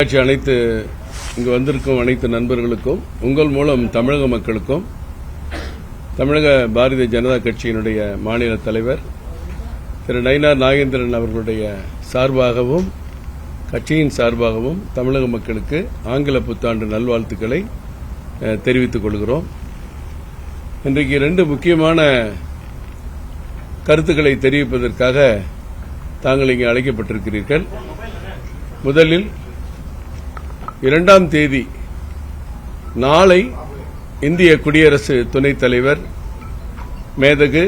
அனைத்து இங்கு வந்திருக்கும் அனைத்து நண்பர்களுக்கும் உங்கள் மூலம் தமிழக மக்களுக்கும் தமிழக பாரதிய ஜனதா கட்சியினுடைய மாநில தலைவர் திரு நயினார் நாகேந்திரன் அவர்களுடைய சார்பாகவும் கட்சியின் சார்பாகவும் தமிழக மக்களுக்கு ஆங்கில புத்தாண்டு நல்வாழ்த்துக்களை தெரிவித்துக் கொள்கிறோம். இன்றைக்கு இரண்டு முக்கியமான கருத்துக்களை தெரிவிப்பதற்காக தாங்கள் இங்கே அழைக்கப்பட்டிருக்கிறீர்கள். முதலில் 2ஆம் தேதி நாளை இந்திய குடியரசு துணைத் தலைவர் மேதகு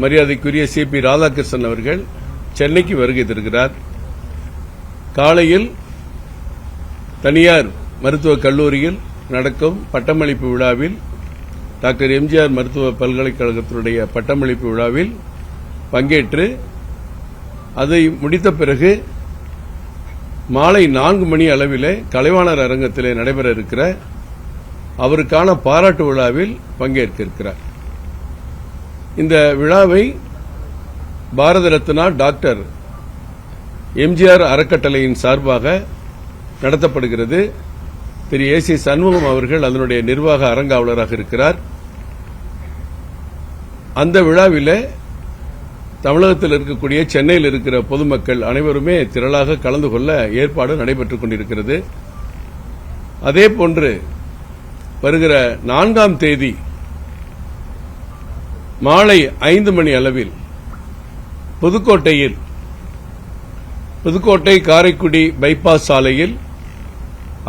மரியாதைக்குரிய சிபி ராதாகிருஷ்ணன் அவர்கள் சென்னைக்கு வருகை தருகிறார். காலையில் தனியார் மருத்துவக் கல்லூரியில் நடக்கும் பட்டமளிப்பு விழாவில் டாக்டர் எம்ஜிஆர் மருத்துவ பல்கலைக்கழகத்தினுடைய பட்டமளிப்பு விழாவில் பங்கேற்று அதை முடித்த பிறகு மாலை 4 மணி அளவிலே கலைவாணர் அரங்கத்திலே நடைபெற இருக்கிற அவருக்கான பாராட்டு விழாவில் பங்கேற்க இருக்கிறார். இந்த விழாவை பாரத ரத்னா டாக்டர் எம்ஜிஆர் அறக்கட்டளையின் சார்பாக நடத்தப்படுகிறது. திரு ஏசி சண்முகம் அவர்கள் அதனுடைய நிர்வாக அரங்காவலராக இருக்கிறார். அந்த விழாவிலே தமிழகத்தில் இருக்கக்கூடிய சென்னையில் இருக்கிற பொதுமக்கள் அனைவருமே திரளாக கலந்து கொள்ள ஏற்பாடு நடைபெற்றுக் கொண்டிருக்கிறது. அதேபோன்று வருகிற 4ஆம் தேதி மாலை 5 மணி அளவில் புதுக்கோட்டை காரைக்குடி பைபாஸ் சாலையில்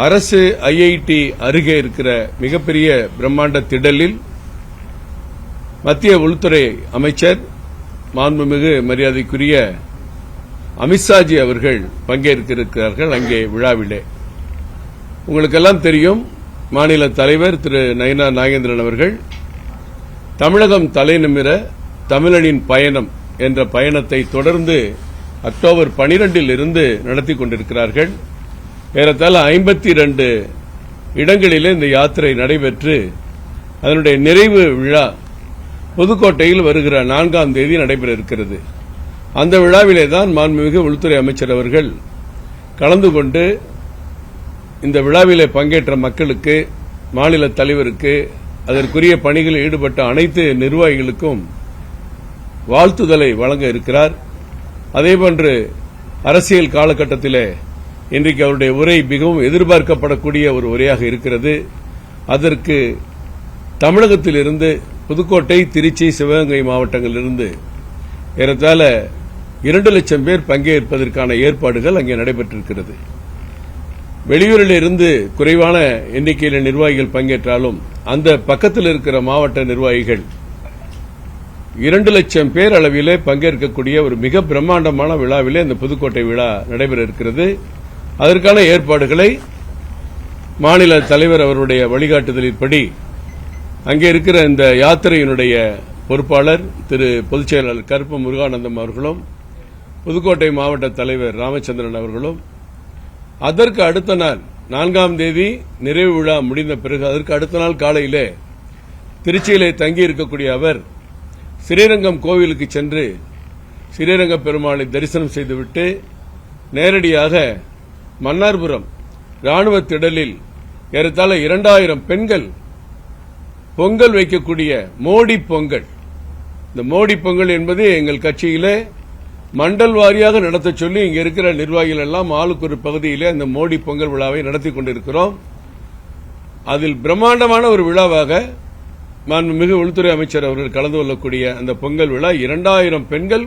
அரசு ஐஐடி அருகே இருக்கிற மிகப்பெரிய பிரம்மாண்ட திடலில் மத்திய உள்துறை அமைச்சர் மாண்புமிகு மரியாதைக்குரிய அமித்ஷாஜி அவர்கள் பங்கேற்க இருக்கிறார்கள். அங்கே விழாவிலே உங்களுக்கெல்லாம் தெரியும், மாநில தலைவர் திரு நயினார் நாகேந்திரன் அவர்கள் தமிழகம் தலைநிமிர தமிழனின் பயணம் என்ற பயணத்தை தொடர்ந்து அக்டோபர் 12 இருந்து நடத்தி கொண்டிருக்கிறார்கள். ஏறத்தாழ 52 இடங்களிலே இந்த யாத்திரை நடைபெற்று அதனுடைய நிறைவு விழா புதுக்கோட்டையில் வருகிற 4ஆம் தேதி நடைபெற இருக்கிறது. அந்த விழாவிலே தான் மாண்புமிகு உள்துறை அமைச்சர் அவர்கள் கலந்து கொண்டு இந்த விழாவிலே பங்கேற்ற மக்களுக்கு, மாநில தலைவருக்கு, அதற்குரிய பணிகளில் ஈடுபட்ட அனைத்து நிர்வாகிகளுக்கும் வாழ்த்துதலை வழங்க இருக்கிறார். அதேபோன்று அரசியல் காலகட்டத்திலே இன்றைக்கு அவருடைய உரை மிகவும் எதிர்பார்க்கப்படக்கூடிய ஒரு உரையாக இருக்கிறது. அதற்கு தமிழகத்திலிருந்து புதுக்கோட்டை, திருச்சி, சிவகங்கை மாவட்டங்களிலிருந்து ஏறத்தாழ 2 லட்சம் பேர் பங்கேற்பதற்கான ஏற்பாடுகள் அங்கே நடைபெற்றிருக்கிறது. வெளியூரில் இருந்து குறைவான எண்ணிக்கையில் நிர்வாகிகள் பங்கேற்றாலும் அந்த பக்கத்தில் இருக்கிற மாவட்ட நிர்வாகிகள் 2 லட்சம் பேர் அளவிலே பங்கேற்கக்கூடிய ஒரு மிக பிரம்மாண்டமான விழாவிலே இந்த புதுக்கோட்டை விழா நடைபெற இருக்கிறது. அதற்கான ஏற்பாடுகளை மாநில தலைவர் அவருடைய வழிகாட்டுதலின்படி அங்கே இருக்கிற இந்த யாத்திரையினுடைய பொறுப்பாளர் திரு பொதுச் செயலாளர் கருப்பு முருகானந்தம் அவர்களும், புதுக்கோட்டை மாவட்ட தலைவர் ராமச்சந்திரன் அவர்களும், அதற்கு அடுத்த நாள் 4ஆம் தேதி நிறைவு விழா முடிந்த பிறகு அதற்கு அடுத்த நாள் காலையிலே திருச்சியிலே தங்கியிருக்கக்கூடிய அவர் ஸ்ரீரங்கம் கோவிலுக்கு சென்று ஸ்ரீரங்க பெருமாளை தரிசனம் செய்துவிட்டு நேரடியாக மன்னார்புரம் ராணுவ திடலில் ஏறத்தாழ 2000 பெண்கள் பொங்கல் வைக்கக்கூடிய மோடி பொங்கல். இந்த மோடி பொங்கல் என்பது எங்கள் கட்சியிலே மண்டல் வாரியாக நடத்த சொல்லி இங்க இருக்கிற நிர்வாகிகள் எல்லாம் ஆளுக்கு ஒரு பகுதியிலே அந்த மோடி பொங்கல் விழாவை நடத்தி கொண்டிருக்கிறோம். அதில் பிரம்மாண்டமான ஒரு விழாவாக மாண்புமிகு உள்துறை அமைச்சர் அவர்கள் கலந்து கொள்ளக்கூடிய அந்த பொங்கல் விழா 2000 பெண்கள்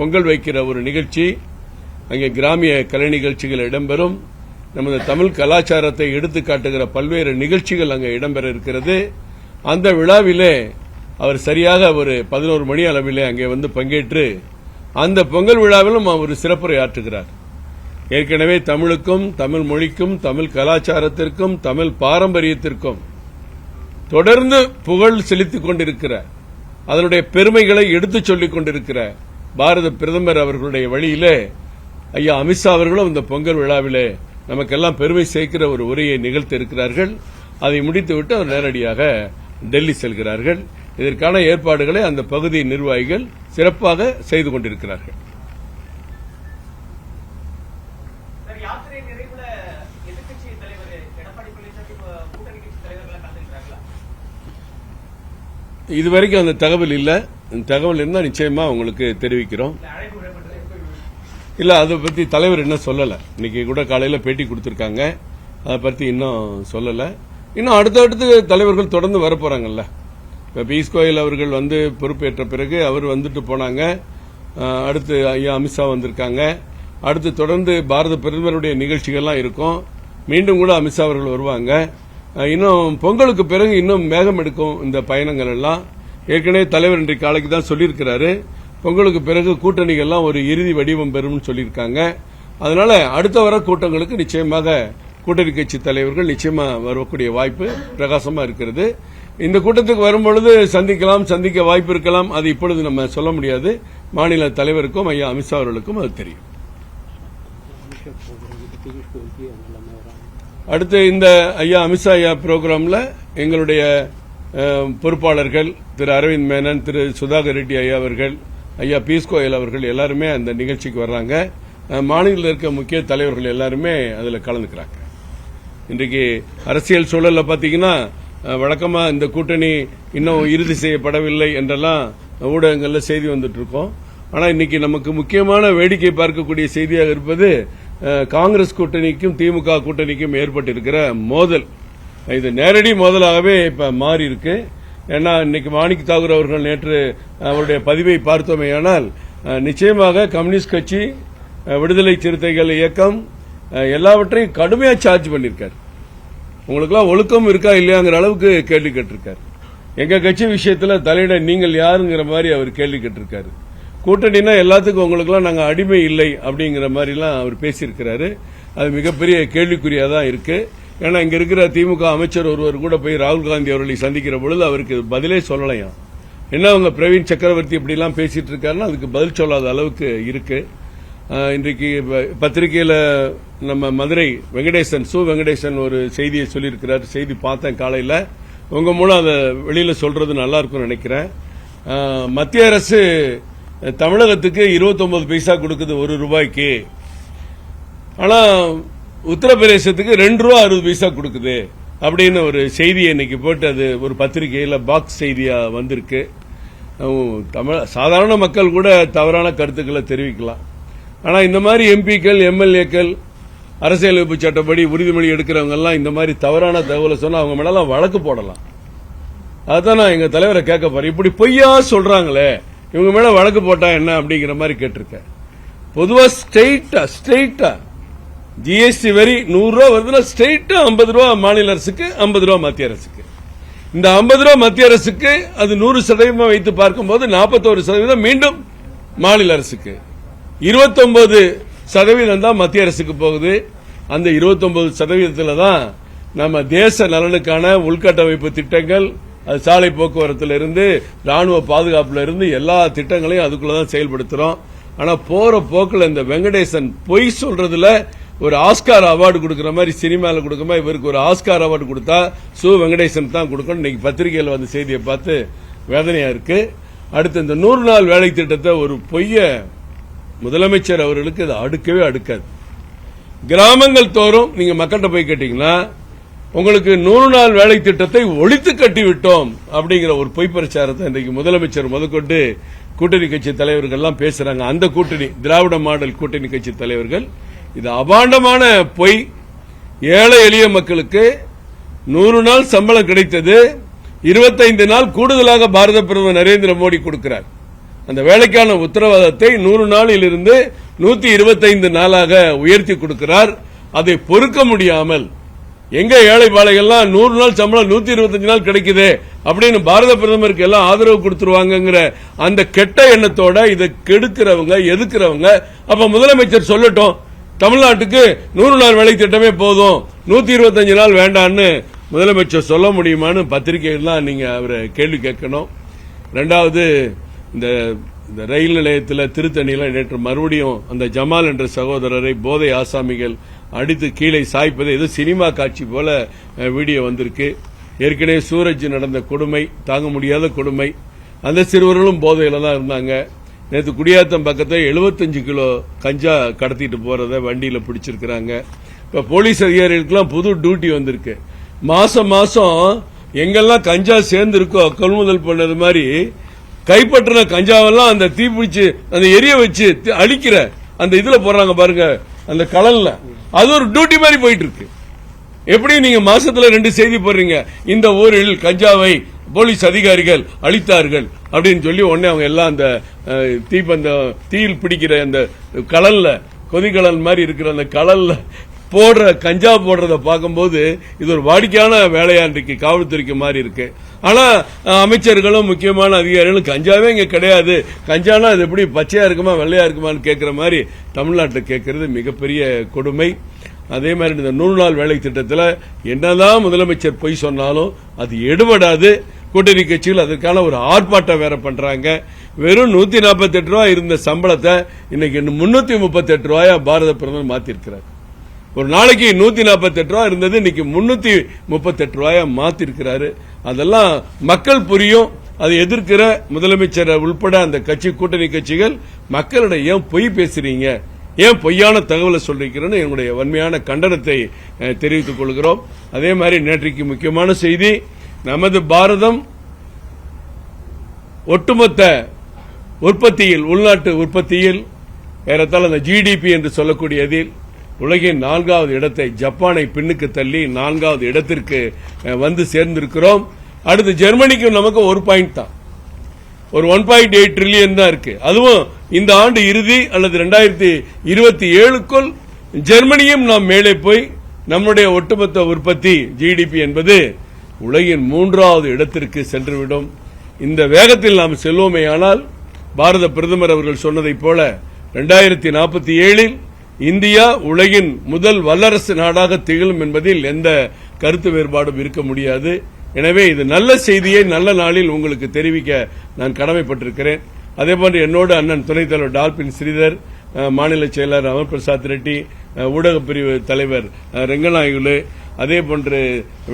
பொங்கல் வைக்கிற ஒரு நிகழ்ச்சி. அங்கே கிராமிய கலை நிகழ்ச்சிகள் இடம்பெறும். நமது தமிழ் கலாச்சாரத்தை எடுத்துக்காட்டுகிற பல்வேறு நிகழ்ச்சிகள் அங்கே இடம்பெற இருக்கிறது. அந்த விழாவிலே அவர் சரியாக ஒரு 11 மணி அளவிலே அங்கே வந்து பங்கேற்று அந்த பொங்கல் விழாவிலும் அவர் சிறப்புரை ஆற்றுகிறார். ஏற்கனவே தமிழுக்கும், தமிழ் மொழிக்கும், தமிழ் கலாச்சாரத்திற்கும், தமிழ் பாரம்பரியத்திற்கும் தொடர்ந்து புகழ் செலுத்திக் கொண்டிருக்கிற, அதனுடைய பெருமைகளை எடுத்துச் சொல்லிக் கொண்டிருக்கிற பாரத பிரதமர் அவர்களுடைய வழியிலே ஐயா அமித்ஷா அவர்களும் இந்த பொங்கல் விழாவிலே நமக்கெல்லாம் பெருமை சேர்க்கிற ஒரு உரையை நிகழ்த்த இருக்கிறார்கள். அதை முடித்துவிட்டு அவர் நேரடியாக டெல்லி செல்கிறார்கள். இதற்கான ஏற்பாடுகளை அந்த பகுதி நிர்வாகிகள் சிறப்பாக செய்து கொண்டிருக்கிறார்கள். இதுவரைக்கும் அந்த தகவல் இல்ல. தகவல் இருந்தா நிச்சயமா உங்களுக்கு தெரிவிக்கிறோம். இல்ல, அதை பத்தி தலைவர் என்ன சொல்லல. இன்னைக்கு கூட காலையில பேட்டி கொடுத்திருக்காங்க. அதை பத்தி இன்னும் சொல்லல. இன்னும் அடுத்தடுத்து தலைவர்கள் தொடர்ந்து வரப்போறாங்கல்ல. இப்ப பியூஷ் கோயல் அவர்கள் வந்து பொறுப்பேற்ற பிறகு அவர் வந்துட்டு போனாங்க. அடுத்து ஐயா அமித்ஷா வந்திருக்காங்க. அடுத்து தொடர்ந்து பாரத பிரதமருடைய நிகழ்ச்சிகள்லாம் இருக்கும். மீண்டும் கூட அமித்ஷா அவர்கள் வருவாங்க. இன்னும் பொங்கலுக்கு பிறகு இன்னும் மேகம் எடுக்கும் இந்த பயணங்கள் எல்லாம். ஏற்கனவே தலைவர் இன்றைக்கு காலைக்கு தான் சொல்லியிருக்கிறாரு. பொங்கலுக்கு பிறகு கூட்டணிகள்லாம் ஒரு இறுதி வடிவம் பெறும் சொல்லியிருக்காங்க. அதனால அடுத்த வர கூட்டங்களுக்கு நிச்சயமாக கூட்டணி கட்சி தலைவர்கள் நிச்சயமா வரக்கூடிய வாய்ப்பு பிரகாசமா இருக்கிறது. இந்த கூட்டத்துக்கு வரும்பொழுது சந்திக்க வாய்ப்பு இருக்கலாம். அது இப்பொழுது நம்ம சொல்ல முடியாது. மாநில தலைவருக்கும் ஐயா அமித்ஷா அவர்களுக்கும் அது தெரியும். அடுத்து இந்த ஐயா அமித்ஷா ஐயா புரோகிராம்ல எங்களுடைய பொறுப்பாளர்கள் திரு அரவிந்த் மேனன், திரு சுதாகர் ரெட்டி ஐயா அவர்கள், ஐயா பியூஷ் கோயல் அவர்கள் எல்லாருமே அந்த நிகழ்ச்சிக்கு வர்றாங்க. மாநிலத்தில் இருக்க முக்கிய தலைவர்கள் எல்லாருமே அதில் கலந்துக்கிறாங்க. இன்றைக்கு அரசியல் சூழல்ல பாத்தீங்கன்னா வழக்கமா இந்த கூட்டணி இன்னும் இறுதி செய்யப்படவில்லை என்றெல்லாம் ஊடகங்கள்ல செய்தி வந்துட்டு இருக்கோம். ஆனா இன்னைக்கு நமக்கு முக்கியமான வேடிக்கை பார்க்கக்கூடிய செய்தியாக இருப்பது காங்கிரஸ் கூட்டணிக்கும் திமுக கூட்டணிக்கும் ஏற்பட்டிருக்கிற மோதல். இது நேரடி மோதலாகவே இப்ப மாறி இருக்கு. ஏன்னா இன்னைக்கு மாணிக் தாகூர் அவர்கள் நேற்று அவருடைய பதிவை பார்த்தோமேயானால் நிச்சயமாக கம்யூனிஸ்ட் கட்சி, விடுதலை சிறுத்தைகள் இயக்கம் எல்லாவற்றையும் கடுமையா சார்ஜ் பண்ணிருக்காரு. உங்களுக்கெல்லாம் ஒழுக்கம் இருக்கா இல்லையாங்கிற அளவுக்கு கேள்வி கேட்டிருக்காரு. எங்க கட்சி விஷயத்துல தலையிட நீங்கள் யாருங்கிற மாதிரி அவர் கேள்வி கேட்டிருக்காரு. கூட்டணினா எல்லாத்துக்கும் உங்களுக்கெல்லாம் நாங்க அடிமை இல்லை அப்படிங்கிற மாதிரி எல்லாம் அவர் பேசியிருக்கிறாரு. அது மிகப்பெரிய கேள்விக்குறியா தான் இருக்கு. ஏன்னா இங்க இருக்கிற திமுக அமைச்சர் ஒருவர் கூட போய் ராகுல் காந்தி அவர்களை சந்திக்கிற பொழுது அவருக்கு பதிலே சொல்லலையாம். என்ன அவங்க பிரவீன் சக்கரவர்த்தி இப்படி எல்லாம் பேசிட்டு இருக்காருன்னா அதுக்கு பதில் சொல்லாத அளவுக்கு இருக்கு. இன்றைக்கு பத்திரிகையில நம்ம மதுரை வெங்கடேசன் ஒரு செய்தியை சொல்லியிருக்கிறார். செய்தி பார்த்தேன் காலையில. உங்க மூலம் அதை வெளியில சொல்றது நல்லா இருக்கும் நினைக்கிறேன். மத்திய அரசு தமிழகத்துக்கு 29 பைசா கொடுக்குது ₹1. ஆனா உத்தரப்பிரதேசத்துக்கு ₹2.60 கொடுக்குது அப்படின்னு ஒரு செய்தியை இன்னைக்கு போட்டு அது ஒரு பத்திரிகையில பாக்ஸ் செய்தியா வந்திருக்கு. சாதாரண மக்கள் கூட தவறான கருத்துக்களை தெரிவிக்கலாம். ஆனா இந்த மாதிரி எம்பிக்கள், எம்எல்ஏக்கள், அரசியலமைப்பு சட்டப்படி உறுதிமொழி எடுக்கிறவங்க எல்லாம் இந்த மாதிரி தவறான தகவலை சொன்னா அவங்க மேலாம் வழக்கு போடலாம். அதான் நான் எங்க தலைவரை கேட்க போறேன். இப்படி பொய்யா சொல்றாங்களே, இவங்க மேல வழக்கு போட்டா என்ன அப்படிங்கிற மாதிரி கேட்டிருக்கேன். பொதுவா ஸ்ட்ரெயிட்டா ஜிஎஸ்டி வரி ₹100 வருதுன்னா ஸ்ட்ரெயிட்டா ₹50 மாநில அரசுக்கு, ₹50 மத்திய அரசுக்கு. இந்த ₹50 மத்திய அரசுக்கு அது 100% வைத்து பார்க்கும்போது 41% மீண்டும் மாநில அரசுக்கு, 29% தான் மத்திய அரசுக்கு போகுது. அந்த 29% தான் நம்ம தேச நலனுக்கான உள்கட்டமைப்பு திட்டங்கள், அது சாலை போக்குவரத்துல இருந்து ராணுவ பாதுகாப்புல இருந்து எல்லா திட்டங்களையும் அதுக்குள்ளதான் செயல்படுத்துறோம். ஆனா போற போக்குல இந்த வெங்கடேசன் பொய் சொல்றதுல ஒரு ஆஸ்கார் அவார்டு கொடுக்கிற மாதிரி, சினிமாவில் கொடுக்கமா இவருக்கு ஒரு ஆஸ்கார் அவார்டு கொடுத்தா வெங்கடேசன் தான் கொடுக்கணும். இன்னைக்கு பத்திரிகையில் வந்த செய்தியை பார்த்து வேதனையா இருக்கு. அடுத்து இந்த 100 நாள் வேலை திட்டத்தை ஒரு பொய்ய முதலமைச்சர் அவர்களுக்கு இது அடுக்கவே அடுக்காது. கிராமங்கள் தோறும் நீங்க மக்கள்கிட்ட போய் கேட்டீங்கன்னா உங்களுக்கு 100 நாள் வேலை திட்டத்தை ஒழித்து கட்டிவிட்டோம் அப்படிங்கிற ஒரு பொய் பிரச்சாரத்தை இன்றைக்கு முதலமைச்சர் முதற்கொண்டு கூட்டணி கட்சி தலைவர்கள் எல்லாம் பேசுறாங்க. அந்த கூட்டணி திராவிட மாடல் கூட்டணி கட்சி தலைவர்கள் இது அபாண்டமான பொய். ஏழை எளிய மக்களுக்கு 100 நாள் சம்பளம் கிடைத்தது, 25 நாள் கூடுதலாக பாரத பிரதமர் நரேந்திர மோடி கொடுக்கிறார். அந்த வேலைக்கான உத்தரவாதத்தை 100 நாளில் இருந்து 125 நாளாக உயர்த்தி கொடுக்கிறார். அதை பொறுக்க முடியாமல் எங்க ஏழை பாளைகள்லாம் 100 நாள் சம்பளம் 125 நாள் கிடைக்குது அப்படின்னு பாரத பிரதமருக்கு எல்லாம் ஆதரவு கொடுத்துருவாங்கிற அந்த கெட்ட எண்ணத்தோட இதை கெடுக்கிறவங்க, எதுக்குறவங்க, அப்ப முதலமைச்சர் சொல்லட்டும், தமிழ்நாட்டுக்கு 100 நாள் வேலை திட்டமே போதும், 125 நாள் வேண்டான்னு முதலமைச்சர் சொல்ல முடியுமான்னு பத்திரிகைகள்லாம் நீங்க அவரை கேள்வி கேட்கணும். இரண்டாவது, இந்த ரயில் நிலையத்தில் திருத்தணியில் நேற்று மறுபடியும் அந்த ஜமால் என்ற சகோதரரை போதை ஆசாமிகள் அடித்து கீழே சாய்ப்பது ஏதோ சினிமா காட்சி போல வீடியோ வந்திருக்கு. ஏற்கனவே சூரஜ் நடந்த கொடுமை, தாங்க முடியாத கொடுமை. அந்த சிறுவர்களும் போதையில தான் இருந்தாங்க. நேற்று குடியாத்தம் பக்கத்தில் 75 கிலோ கஞ்சா கடத்திட்டு போறத வண்டியில பிடிச்சிருக்கிறாங்க. இப்ப போலீஸ் அதிகாரிகளுக்கெல்லாம் புது டியூட்டி வந்திருக்கு. மாசம் மாசம் எங்கெல்லாம் கஞ்சா சேர்ந்து இருக்கோ கொள்முதல் பண்ணது மாதிரி கைப்பற்றின கஞ்சாவெல்லாம் அந்த தீப்பிடிச்சு அந்த எரிய வச்சு அழிக்கிற அந்த இதுல போடுறாங்க பாருங்க, அந்த கடல்ல. அது ஒரு டியூட்டி மாதிரி போயிட்டு இருக்கு. எப்படி நீங்க மாசத்துல 2 செய்தி போடுறீங்க, இந்த ஊரில் கஞ்சாவை போலீஸ் அதிகாரிகள் அழித்தார்கள் அப்படின்னு சொல்லி உடனே அவங்க எல்லாம் அந்த தீயில் பிடிக்கிற அந்த கடல்ல கொதிக்கடல் மாதிரி இருக்கிற அந்த கடல்ல போடுற கஞ்சா போடுறத பார்க்கும்போது இது ஒரு வாடிக்கையான வேலையா இன்றைக்கு காவல்துறைக்கு மாறி இருக்கு. ஆனா அமைச்சர்களும் முக்கியமான அதிகாரிகளும் கஞ்சாவே இங்க கிடையாது, கஞ்சானா அது எப்படி பச்சையா இருக்குமா வெள்ளையா இருக்குமான்னு கேட்கிற மாதிரி தமிழ்நாட்டில் கேட்கறது மிகப்பெரிய கொடுமை. அதே மாதிரி இந்த 100 நாள் வேலை திட்டத்தில் என்னதான் முதலமைச்சர் பொய் சொன்னாலும் அது எடுபடாது. கூட்டணி கட்சிகள் அதற்கான ஒரு ஆர்ப்பாட்டம் வேற பண்றாங்க. வெறும் 148 ரூபாய் இருந்த சம்பளத்தை இன்னைக்கு 338 ரூபாயா பாரத பிரதமர் மாத்திருக்கிறார். ஒரு நாளைக்கு 148 ரூபாய் இருந்தது, இன்னைக்கு 338 ரூபாயா மாத்திருக்கிறாரு. அதெல்லாம் மக்கள் புரியும். அதை எதிர்க்கிற முதலமைச்சர் உள்பட அந்த கட்சி கூட்டணி கட்சிகள் மக்களிடம் ஏன் பொய் பேசுறீங்க, ஏன் பொய்யான தகவலை சொல்றீங்கன்னு எங்களுடைய வன்மையான கண்டனத்தை தெரிவித்துக் கொள்கிறோம். அதே மாதிரி நேற்றைக்கு முக்கியமான செய்தி, நமது பாரதம் ஒட்டுமொத்த உற்பத்தியில் உள்நாட்டு உற்பத்தியில் ஏறத்தாழ அந்த ஜிடிபி என்று சொல்லக்கூடியதில் உலகின் 4வது இடத்தை ஜப்பானை பின்னுக்கு தள்ளி 4வது இடத்திற்கு வந்து சேர்ந்திருக்கிறோம். அடுத்து ஜெர்மனிக்கும் நமக்கு 1 பாயிண்ட் தான், ஒரு 1.8 ட்ரில்லியன் தான் இருக்கு. அதுவும் இந்த ஆண்டு இறுதி அல்லது 2027க்குள் ஜெர்மனியும் நாம் மேலே போய் நம்முடைய ஒட்டுமொத்த உற்பத்தி ஜிடிபி என்பது உலகின் 3வது இடத்திற்கு சென்றுவிடும். இந்த வேகத்தில் நாம் செல்வோமேயானால் பாரத பிரதமர் அவர்கள் சொன்னதைப் போல 2047ல் இந்தியா உலகின் முதல் வல்லரசு நாடாக திகழும் என்பதில் எந்த கருத்து வேறுபாடும் இருக்க முடியாது. எனவே இது நல்ல செய்தியை நல்ல நாளில் உங்களுக்கு தெரிவிக்க நான் கடமைப்பட்டிருக்கிறேன். அதேபோன்று என்னோடு அண்ணன் துணைத் தலைவர் டால்பின் ஸ்ரீதர், மாநில செயலர் அமர் பிரசாத் ரெட்டி, ஊடகப் பிரிவு தலைவர் ரெங்கநாயகுலு, அதேபோன்று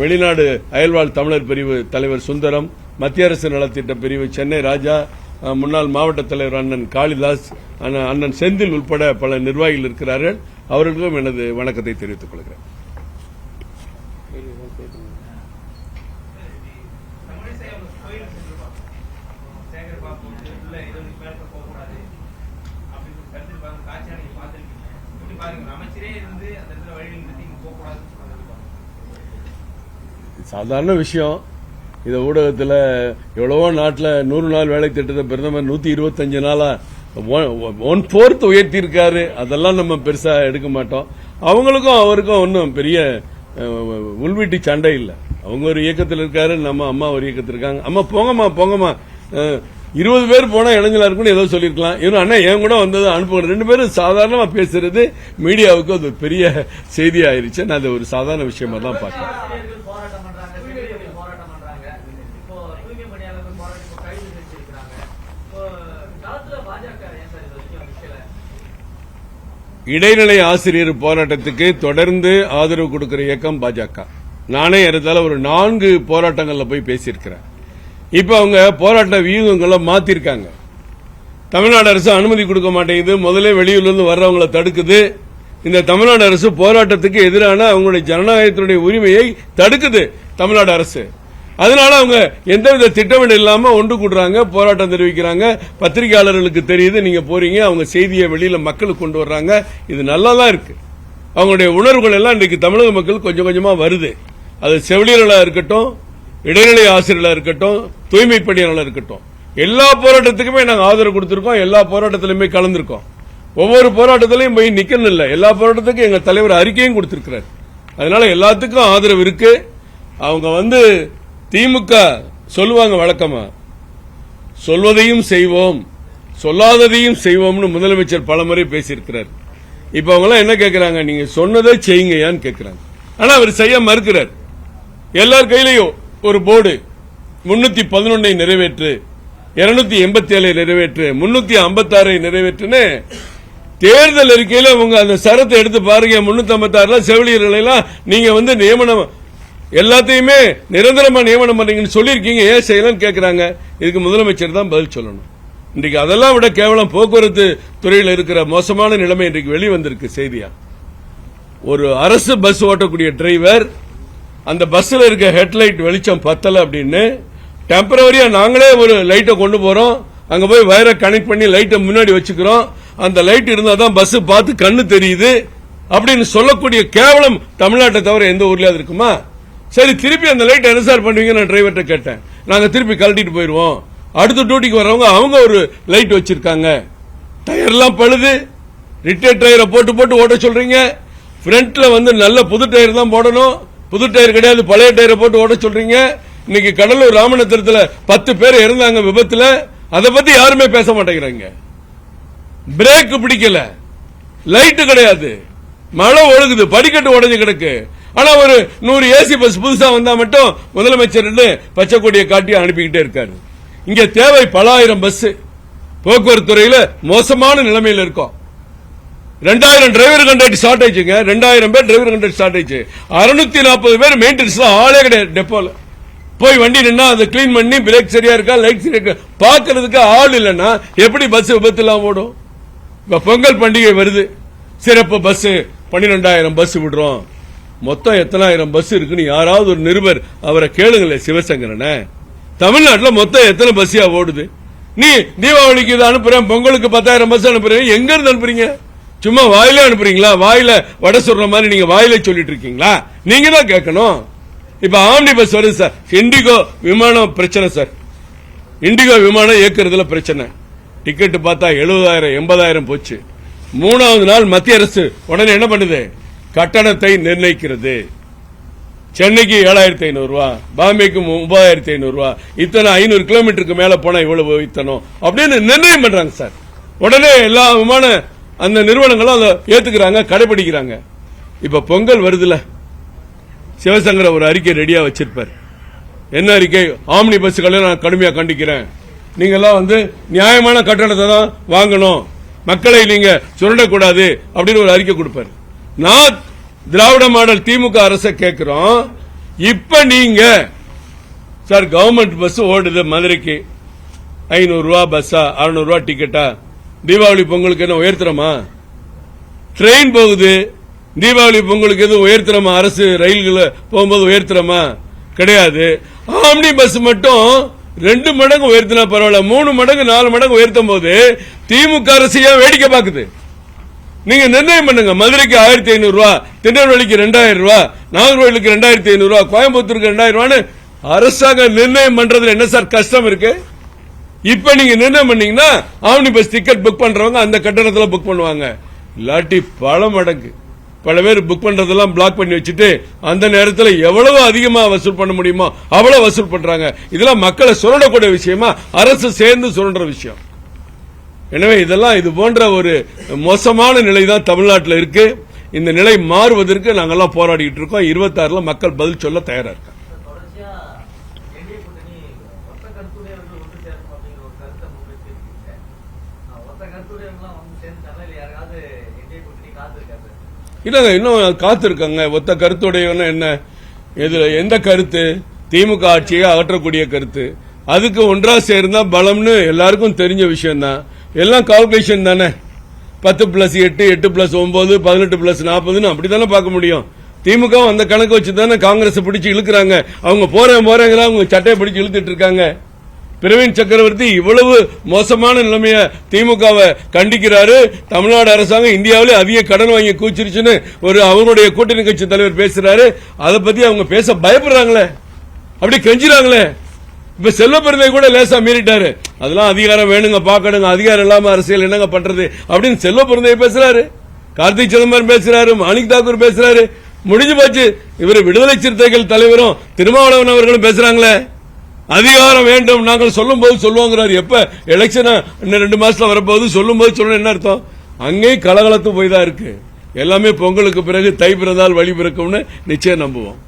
வெளிநாடு அயல்வாழ் தமிழர் பிரிவு தலைவர் சுந்தரம், மத்திய அரசு நலத்திட்ட பிரிவு சென்னை ராஜா, முன்னாள் மாவட்ட தலைவர் அண்ணன் காளிதாஸ், அண்ணன் செந்தில் உட்பட பல நிர்வாகிகள் இருக்கிறார்கள். அவர்களுக்கும் எனது வணக்கத்தை தெரிவித்துக் கொள்கிறேன். சாதாரண விஷயம். இந்த ஊடகத்தில் எவ்வளவோ நாட்டில் 100 நாள் வேலை திட்டத்தை பிரதமர் 125 நாளா 1/4 உயர்த்தி இருக்காரு. அதெல்லாம் நம்ம பெருசா எடுக்க மாட்டோம். அவங்களுக்கும் அவருக்கும் ஒன்றும் பெரிய உள்வீட்டு சண்டை இல்லை. அவங்க ஒரு இயக்கத்தில் இருக்காரு, நம்ம அம்மா ஒரு இயக்கத்தில் இருக்காங்க. அம்மா போங்கம்மா 20 பேர் போனா இளைஞலா இருக்குன்னு ஏதோ சொல்லிருக்கலாம். இவரும் அண்ணா என் கூட வந்தது அனுப்புங்க. 2 பேரும் சாதாரணமா பேசுறது மீடியாவுக்கு அது பெரிய செய்தி ஆயிருச்சு. நான் அது ஒரு சாதாரண விஷயமா தான் பார்க்கிறேன். இடைநிலை ஆசிரியர் போராட்டத்துக்கு தொடர்ந்து ஆதரவு கொடுக்கிற இயக்கம் பாஜக. நானே ஏறத்தாழ ஒரு 4 போராட்டங்கள்ல போய் பேசியிருக்கிறேன். இப்ப அவங்க போராட்ட வியூகங்களை மாத்திருக்காங்க. தமிழ்நாடு அரசு அனுமதி கொடுக்க மாட்டேங்குது, முதல்ல வெளியூர்ல இருந்து வர்றவங்களை தடுக்குது. இந்த தமிழ்நாடு அரசு போராட்டத்துக்கு எதிரான அவங்களுடைய ஜனநாயகத்தினுடைய உரிமையை தடுக்குது தமிழ்நாடு அரசு. அதனால அவங்க எந்தவித திட்டமிடல் இல்லாம ஒன்று கூடுறாங்க, போராட்டம் தெரிவிக்கிறாங்க. பத்திரிகையாளர்களுக்கு தெரியுது, நீங்க போறீங்க, அவங்க செய்தியை வெளியில மக்களுக்கு கொண்டு வர்றாங்க. இது நல்லா தான் இருக்கு. அவங்களுடைய உணர்வுகள் எல்லாம் இன்றைக்கு தமிழக மக்கள் கொஞ்சம் கொஞ்சமா வருது. அது செவிலியர்களா இருக்கட்டும், இடைநிலை ஆசிரியர்களா இருக்கட்டும், தூய்மை பணியாளர்களா இருக்கட்டும், எல்லா போராட்டத்துக்குமே நாங்கள் ஆதரவு கொடுத்திருக்கோம். எல்லா போராட்டத்திலுமே கலந்திருக்கோம். ஒவ்வொரு போராட்டத்திலையும் போய் நிக்கணும் இல்ல, எல்லா போராட்டத்துக்கும் எங்க தலைவர் அறிக்கையும் கொடுத்திருக்கிறார். அதனால எல்லாத்துக்கும் ஆதரவு இருக்கு. அவங்க திமுக சொல்லுவாங்க வழக்கமா, சொல்வதையும் செய்வோம் சொல்லாததையும் செய்வோம்னு முதலமைச்சர் பலமுறை பேசியிருக்கிறார். இப்ப அவங்க என்ன கேட்கிறாங்க, நீங்க சொன்னதை செய்யுங்கயான்னு கேட்கிறாங்க. ஆனா அவர் செய்ய மறுக்கிறார். எல்லார் கையிலையும் ஒரு போர்டு 311 நிறைவேற்று, 287 நிறைவேற்று, 356 நிறைவேற்றுன்னு தேர்தல் அறிக்கையில உங்க அந்த சரத்தை எடுத்து பாருங்க. 356 செவிலியர்கள் எல்லாம் நீங்க நியமனம் எல்லாத்தையுமே நிரந்தரமா நியமனம் பண்றீங்கன்னு சொல்லியிருக்கீங்க, ஏன் செய்யலாம் கேட்கிறாங்க. இதுக்கு முதலமைச்சர் தான் பதில் சொல்லணும். இன்றைக்கு அதெல்லாம் விட கேவலம் போக்குவரத்து துறையில் இருக்கிற மோசமான நிலைமை இன்றைக்கு வெளிவந்திருக்கு செய்தியா. ஒரு அரசு பஸ் ஓட்டக்கூடிய டிரைவர் அந்த பஸ்ல இருக்க ஹெட்லைட் வெளிச்சம் பத்தல அப்படின்னு டெம்பரவரியா நாங்களே ஒரு லைட்டை கொண்டு போறோம், அங்க போய் வயரை கனெக்ட் பண்ணி லைட்டை முன்னாடி வச்சுக்கிறோம், அந்த லைட் இருந்தா தான் பஸ் பார்த்து கண்ணு தெரியுது அப்படின்னு சொல்லக்கூடிய கேவலம் தமிழ்நாட்டை தவிர எந்த ஊர்லயாவது இருக்குமா? சரி, திருப்பி அந்த லைட் என்ன சார் பண்ணுவீங்க? நான் டிரைவர்கிட்ட கேட்டேன். நாங்க திருப்பி கழட்டிட்டு போயிருவோம். அடுத்த டியூட்டிக்கு வரவங்க அவங்க ஒரு லைட் வச்சிருக்காங்க, டயர்லாம் பழுது, ரிட்டேர் டயரை போட்டு போட்டு ஓட்ட சொல்றீங்க. ஃப்ரண்ட்ல வந்து நல்ல புது டயர் தான் போடணும், புது டயர் கிடையாது பழைய டயரை போட்டு ஓட்ட சொல்றீங்க. இன்னைக்கு கடலூர் ராமநாதபுரத்துல 10 பேர் இறந்தாங்க விபத்துல, அதை பத்தி யாருமே பேச மாட்டேங்கிறாங்க. பிரேக் பிடிக்கல, லைட் கிடையாது, மழை ஒழுகுது, படிக்கட்டு உடஞ்சு கிடக்கு. ஆனா ஒரு 100 ஏசி பஸ் புதுசா வந்தா மட்டும் முதலமைச்சர் பச்சை கொடியை காட்டி அனுப்பிக்கிட்டே இருக்காரு. இங்க தேவை பல ஆயிரம் பஸ். போக்குவரத்து துறையில மோசமான நிலைமையில் இருக்கும். 2000 டிரைவர் கண்டக்டர் ஷார்டேஜுங்க, 2000 பேர் டிரைவர் கண்டக்டர் ஷார்டேஜ், 640 பேர் மெயின்டெனன்ஸ் ஆளே கிடையாது. டெப்போல போய் வண்டி நின்னா அதை கிளீன் பண்ணி பிரேக் சரியா இருக்கா, லைட் சரியா இருக்கா பாக்குறதுக்கு ஆள் இல்லைன்னா எப்படி பஸ் விபத்து எல்லாம் ஓடும்? இப்ப பொங்கல் பண்டிகை வருது, சிறப்பு பஸ் 12,000 பஸ் விடுறோம். மொத்தம் எத்தனாயிரம் பஸ் இருக்குன்னு யாராவது ஒரு நிருபர் அவரை கேளுங்களே சிவசங்கரன. தமிழ்நாட்டில் மொத்தம் எத்தனை பஸ்ஸியா ஓடுது? நீ தீபாவளிக்கு இதை அனுப்புறேன், பொங்கலுக்கு 10,000 பஸ் அனுப்புறீங்க, எங்க இருந்து அனுப்புறீங்க? சும்மா வாயில அனுப்புறீங்களா? வாயில வடை சொல்ற மாதிரி நீங்க வாயில சொல்லிட்டு இருக்கீங்களா? நீங்க தான் கேட்கணும். இப்ப ஆம்னி பஸ் வருது சார், இண்டிகோ விமானம் பிரச்சனை சார், இண்டிகோ விமானம் இயக்குறதுல பிரச்சனை. டிக்கெட் பார்த்தா 70,000 80,000 போச்சு. 3வது நாள் மத்திய அரசு உடனே என்ன பண்ணுது? கட்டணத்தை நிர்ணயிக்கிறது. சென்னைக்கு 7,500 ரூபாய், பாம்பேக்கு 3,500 ரூபாய், இத்தனை 500 கிலோமீட்டருக்கு மேல போனா இவ்வளவு இத்தனம் அப்படின்னு நிர்ணயம் பண்றாங்க சார். உடனே எல்லா விமான அந்த நிறுவனங்களும் அதை ஏத்துக்கிறாங்க, கடைபிடிக்கிறாங்க. இப்ப பொங்கல் வருதுல, சிவசங்கர ஒரு அறிக்கை ரெடியா வச்சிருப்பார். என்ன அறிக்கை? ஆம்னி பஸ்களை நான் கடுமையா கண்டிக்கிறேன், நீங்க எல்லாம் வந்து நியாயமான கட்டணத்தை தான் வாங்கணும், மக்களை நீங்க சுரண்டக்கூடாது அப்படின்னு ஒரு அறிக்கை கொடுப்பாரு. நான் திராவிட மாடல் திமுக அரசை கேட்கிறோம், இப்ப நீங்க சார் கவர்மெண்ட் பஸ் ஓடுது மதுரைக்கு 500 ரூபாய் பஸ்ஸா 600 ரூபாய் டிக்கெட்டா? தீபாவளி பொங்கலுக்கு என்ன உயர்த்துறமா? ட்ரெயின் போகுது, தீபாவளி பொங்கலுக்கு எதுவும் உயர்த்துறமா? அரசு ரயில்களை போகும்போது உயர்த்துறமா? கிடையாது. ஆம்னி பஸ் மட்டும் 2 மடங்கு உயர்த்தினா பரவாயில்ல, 3 மடங்கு 4 மடங்கு உயர்த்தும் போது திமுக அரசு ஏன் வேடிக்கை பார்க்குது? நீங்க நிர்ணயம் பண்ணுங்க. மதுரைக்கு 1,500 ரூபாய், திருநெல்வேலிக்கு 2,000 ரூபாய், நாகர்கோவிலுக்கு 2,500 ரூபாய், கோயம்புத்தூருக்கு 2,000 ரூபான்னு அரசாங்கம் நிர்ணயம் பண்றதுல என்ன சார் கஷ்டம் இருக்கு? இப்ப நீங்க நிர்ணயம் பண்ணீங்கன்னா ஆம்னி பஸ் டிக்கெட் புக் பண்றவங்க அந்த கட்டணத்துல புக் பண்ணுவாங்க. இல்லாட்டி பல மடங்கு பல பேர் புக் பண்றதெல்லாம் பிளாக் பண்ணி வச்சுட்டு அந்த நேரத்தில் எவ்வளவு அதிகமா வசூல் பண்ண முடியுமோ அவ்வளவு வசூல் பண்றாங்க. இதெல்லாம் மக்களை சுரண்டக்கூடிய விஷயமா? அரசு சேர்ந்து சுரண்ட விஷயம். எனவே இதெல்லாம் இது போன்ற ஒரு மோசமான நிலை தான் தமிழ்நாட்டில் இருக்கு. இந்த நிலை மாறுவதற்கு நாங்கெல்லாம் போராடிட்டு இருக்கோம். 26ல மக்கள் பதில் சொல்ல தயாரா இருக்காங்க. இல்லங்க, இன்னும் காத்திருக்காங்க. ஒத்த கருத்துடையவன என்ன? இதுல எந்த கருத்து? திமுக ஆட்சியை அகற்றக்கூடிய கருத்து. அதுக்கு ஒன்றா சேர்ந்தா பலம்னு எல்லாருக்கும் தெரிஞ்ச விஷயம் தான். எல்லாம் கால்குலேஷன் தானே. 10+8 8+9 18+40 அப்படித்தானே பார்க்க முடியும். திமுக அந்த கணக்கு வச்சு தானே காங்கிரஸ் பிடிச்சு இழுக்கிறாங்க. அவங்க போறேங்கிற அவங்க சட்டையை பிடிச்சு இழுத்துட்டு இருக்காங்க. பிரவீன் சக்கரவர்த்தி இவ்வளவு மோசமான நிலைமைய திமுகவை கண்டிக்கிறாரு. தமிழ்நாடு அரசாங்கம் இந்தியாவிலே அதிக கடன் வாங்கி கூச்சிருச்சுன்னு ஒரு அவங்களுடைய கூட்டணி கட்சி தலைவர் பேசுறாரு. அதை பத்தி அவங்க பேச பயப்படுறாங்களே, அப்படி கெஞ்சுறாங்களே. இப்ப செல்வ பெருந்தை கூட லேசா மீறிட்டாரு. அதெல்லாம் அதிகாரம் வேணுங்க, பாக்கணுங்க, அதிகாரம் இல்லாம அரசியல் என்னங்க பண்றது அப்படின்னு செல்வ பெருந்தை பேசுறாரு. கார்த்திக் சிதம்பரம் பேசுறாரு, மாணிக் தாக்கூர் பேசுறாரு. முடிஞ்சு போச்சு. இவர் விடுதலை சிறுத்தைகள் தலைவரும் திருமாவளவன் அவர்களும் பேசுறாங்களே, அதிகாரம் வேண்டும் நாங்கள் சொல்லும் போது சொல்லுவாங்கிறாரு. எப்ப எலெக்ஷன் இன்னும் 2 மாசத்துல வரப்போது சொல்லும் போது சொல்லணும் என்ன அர்த்தம்? அங்கேயும் கலகலத்து போய் தான் இருக்கு. எல்லாமே பொங்கலுக்கு பிறகு தை பிறந்தால் வழி பிறக்கும்னு நிச்சயம் நம்புவோம்.